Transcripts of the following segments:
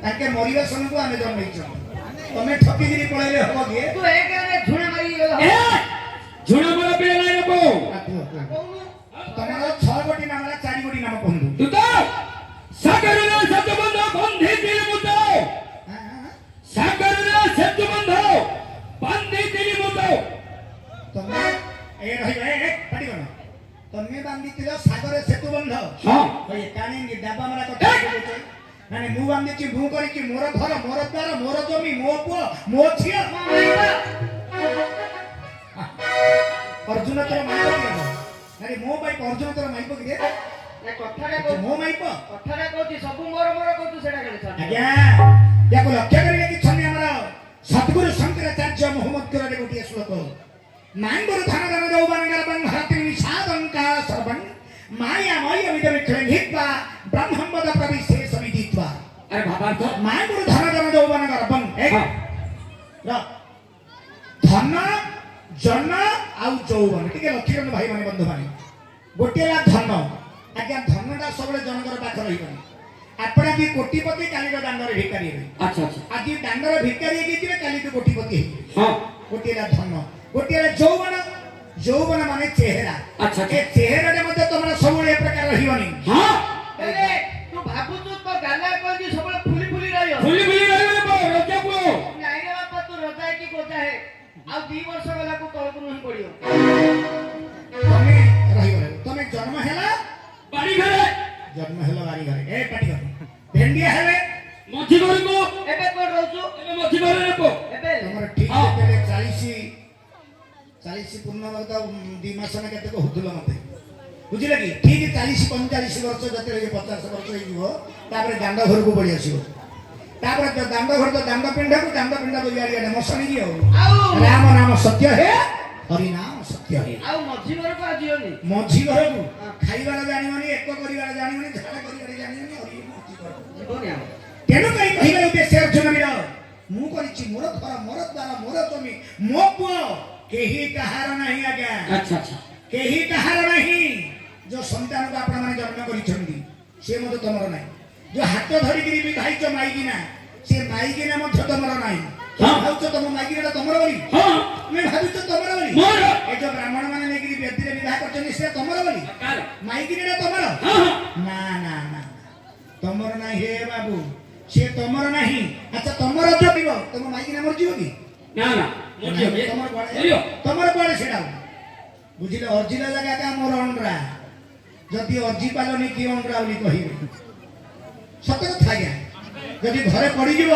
ताके मरिबा समय को आमे जन्मैछ तमे ठकी गिरी पळैले हबो के तू एक ने झुणा मारी गेलो ए झुणा मारा पे नाही नको तमरो 6 गोटी नामला 4 गोटी नाम कहंदु तू तो सागरला सतबंध बंधी दिली मुतो सागरला सतबंध बंधी दिली मुतो तमे ए भाई ए पाटी कोन तमे बांधितिलो सागरे सेतुबंध हां भाई कानी डाबा मारा कथा कहते माने मु बांधिची मु करिची मोर घर मोर द्वार मोर जमी मो पुओ मो छिया अर्जुन तोर माइप के अरे मो भाई अर्जुन तोर माइप के ए कथारे को मो माइप कथारे कोची सब मोर मोर कोतु सेडा गेले छ आज्ञा याको लक्ष्य करिले कि छन्ने हमरा सतगुरु शंकराचार्य मोहम्मद करे गोटी श्लोक मांगुर धन धन दौवन गरबन हरति निषादंका सर्वं माया मय विदमित्रे हित्वा ब्रह्मवद प्रविशेष विदित्वा अरे बाबा तो मांगुर धन धन दौवन गरबन एक र धन जन आउ जौवन ठीक है लक्ष्य करन भाई माने बंधु माने गोटेला धन आज्ञा धनटा सबले जनकर पाख रहिबनी आपण भी कोटिपति काली दांडर भिकारी हे अच्छा अच्छा आज दांडर भिकारी हे किबे काली तो कोटिपति हे हां गोटेला धन गोटेला जौवन जौवन माने चेहरा अच्छा ए चेहरा रे मते तमरा सबले एक प्रकार रहिबनी हां अरे तू भाबु तू तो गाला कोजी सब फुली फुली रहियो फुली फुली रहले बो रजा को नाही रे बापा तू रजा की कोता है आ 2 वर्ष गला को तळको नहीं पड़ियो तमे रहिबो तमे जन्म हैला बाड़ी घरे जन्म हैला बारी घरे ए पाटी कर भेंडिया हेले मझी घर को एबे को रहउछु एबे मझी घर रे को एबे तमर ठीक केले 40 पूर्ण वर्ता 2 मास ने केते को हुदुला मते बुझिले कि ठीक 40 45 वर्ष जते 50 वर्ष हेइबो तापर दांड घर को बळी आसीबो तापर दांड घर तो दांड पिंडा बोलिया मसनी दियो आउ राम नाम सत्य है हरि नाम सत्य है आउ मझी घर को आजियोनी मझी घर को खाइबार जानिबनी एक करिबार जानिबनी झाड़ा करिबार जानिबनी हरि मझी घर दुनिया तेनु कहि कहिबा उद्देश्य अर्जुन बिरा मु करिछि मोर घर मोर द्वार मोर जमी मो पुओ केही कहार नहीं आज्ञा अच्छा अच्छा केही कहार नहीं जो संतान को आपण माने जन्म करिछंदी से मते तमरो नाही जो हाथ धरि गिरी भी भाई जो माईगिना से माईगिना मध्य तमरो नाही हां भाउच तम माईगिना तमरो बोली हां मैं भाबिछ तमरो बोली मोर ए जो ब्राह्मण माने नेगिरी व्यक्ति रे विवाह करछन से तमरो बोली काल माईगिना तमरो हां ना ना ना तमरो नाही हे बाबू से तमरो नाही अच्छा तमरो जो दिबो तम माईगिना मर जीव की ना ना मोजी हो तमर कोड़े सेडा बुझिले अर्जिला जगह का मोर अंडरा जदि अर्जी पालनी की अंडरा बोली कहिबे सत कथा गया जदि घरे पड़ी जीव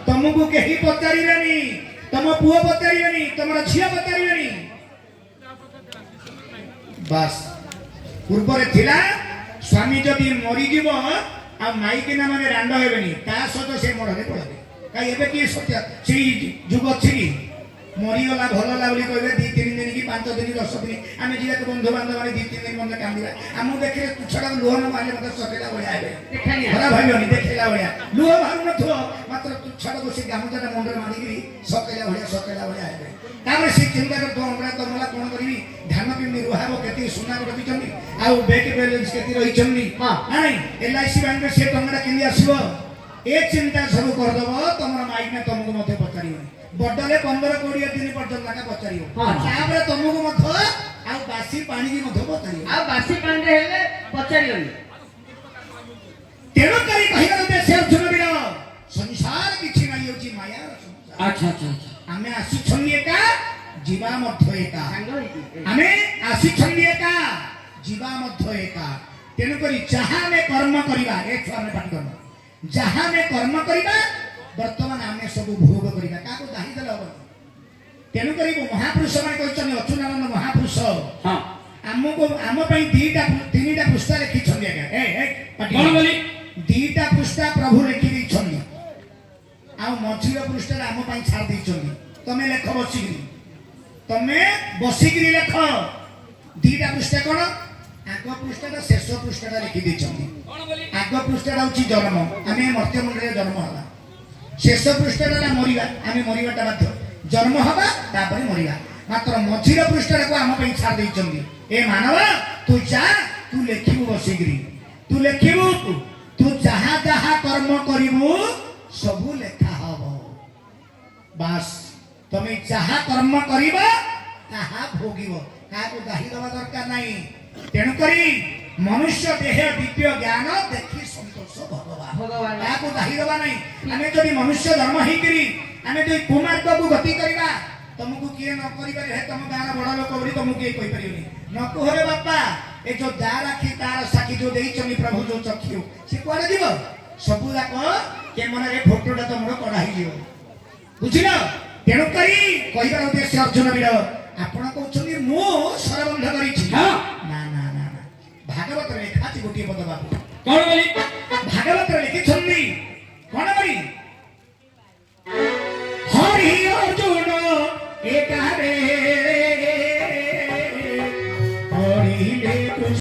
तुमको केही पचारिबेनी तम पुओ पचारिबेनी तमर झिया पचारिबेनी बस पूर्वरे थिला स्वामी जदि मरि जीव आ माइकी ना माने रांड हेबेनी ता सतो से मोरले पड़बे काई एबे की सत्य सेई जुग अछि की मरीगला भलला बोली कहबे 2-3 दिन की 5 दिन 10 दिन आमे जिला के बंधु बांधव माने 2-3 दिन बंद कांदिबा हमु देखले तुछड़ा लोहन माने मते सकेला बढिया आबे देखानिया भरा भाइयोनी देखेला बढिया लोह भाउ न थो मात्र तुछड़ा बसी गामुटा मुंडर मारिगिरी सकेला बढिया आबे तापर से चिंता कर तो हमरा तो मला कोन करिवि धान पिंडी रुहाबो केति सुना रखि चंदी आ बैंक बैलेंस केति रहि चंदी हां नाही एलआईसी बैंक से टंगडा किंदी आसीबो ए चिंता सब कर दबो तमरा माइक ने तुमको मते पचारिबो बडले 15-20 दिन पर्यंत लगा पचारियो तापर तुमको मत आ बासी पानी की मत पचारियो आ बासी पानी हेले पचारियोनी तेनो करी कहिबा उद्देश्य अर्जुन बिरा संसार किछि नाही होची माया अच्छा अच्छा आमे आसी छन्नी एका जीवा मध्य एका सांग होई आमे आसी छन्नी एका जीवा मध्य एका तेनो करी जहां में कर्म करिबा एक छाने पाठ करना जहां में कर्म करिबा वर्तमान आमे सब भोग करिबा काको दाही देला हो तेनु करी महापुरुष माने कहछन अचुनानंद महापुरुष हां हमको हम पई तीनटा पुस्तक लिखि छन्नी एका ए पाठ कोन बोली 2टा पुस्तक प्रभु लिखि दै छन्नी आ मझीर पृष्ठ आम छाड़ देछन्नी तमे लेख बसिकिरी लेख 2टा पृष्ठ कोन आग पृष्ठटा शेष पृष्ठटा लिखि देछन्नी आग पृष्ठटा होची जन्म आमे मर्त्य मंडले जन्म हला शेष पृष्ठटा मरिबा आमे मरिबाटा बाध्य जन्म हबा तापर मरिबा मात्र मझीर पृष्ठटा को आम छाड़ देछन्नी ए मानव तू जा तू लेखिबु बसिकिरी तू लेखिबु तू जहा जहा कर्म करिबु सबू लेखा हब बास तमे जहा कर्म करिबा ताहा भोगिब काको दाही दवा दरकार नाही तेणु करी मनुष्य देह दिव्य ज्ञान देखि संतोष भगवान भगवान। काको दाही दवा नाही आमे जदि मनुष्य धर्म हिकरी आमे जदि कुमार्ग को गति करिबा तुमको किए न करि पारे हे तुम गाना बड़ लोक बोली तुमको किए कहि परियोनी न कोहरे बापा ए जो जा राखी तार साखी जो देई चमी प्रभु जो चखियो से कोडे दिबो सबु जाक के मन रे फोटोटा तुमरो कढा ही दियो बुझिलो तेणु करी कहिबार उद्देश्य अर्जुन वीर आपण कहउछनी मो सरबंध करिछि हाँ ना ना ना ना भागवत रे खाची गोटी पद बाबू कौन बोली भागवत